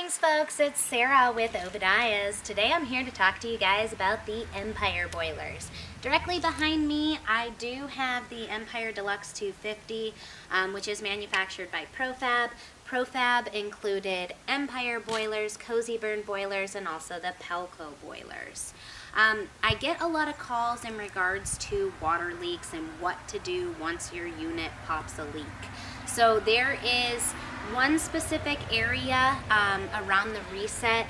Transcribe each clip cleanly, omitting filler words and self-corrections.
Greetings folks, it's Sarah with Obadiah's. Today I'm here to talk to you guys about the Empyre Boilers. Directly behind me I do have the Empyre Deluxe 250, which is manufactured by Profab. Profab included Empyre Boilers, Cozeburn Boilers, and also the Pelco Boilers. I get a lot of calls in regards to water leaks and what to do once your unit pops a leak. So there is one specific area around the reset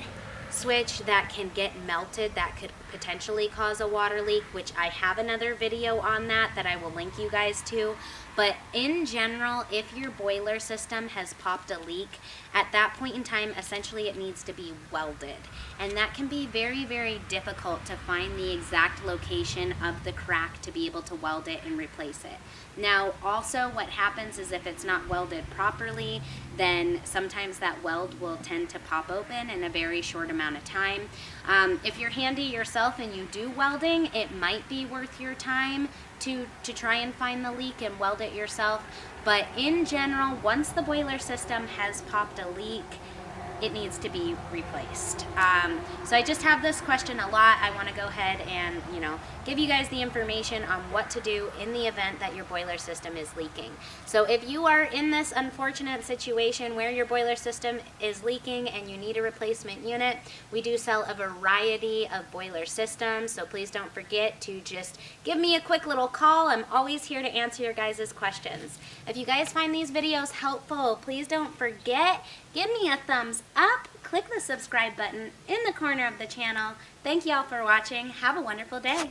switch that can get melted that could potentially cause a water leak, which I have another video on that I will link you guys to. But in general, if your boiler system has popped a leak, at that point in time, essentially it needs to be welded. And that can be very, very difficult to find the exact location of the crack to be able to weld it and replace it. Now, also what happens is if it's not welded properly, then sometimes that weld will tend to pop open in a very short amount of time. If you're handy yourself and you do welding, it might be worth your time to try and find the leak and weld it yourself. But in general, once the boiler system has popped a leak, it needs to be replaced. So I just have this question a lot. I want to go ahead and give you guys the information on what to do in the event that your boiler system is leaking. So if you are in this unfortunate situation where your boiler system is leaking and you need a replacement unit, we do sell a variety of boiler systems, so please don't forget to just give me a quick little call. I'm always here to answer your guys' questions. If you guys find these videos helpful, please don't forget, give me a thumbs up, click the subscribe button in the corner of the channel. Thank y'all for watching. Have a wonderful day.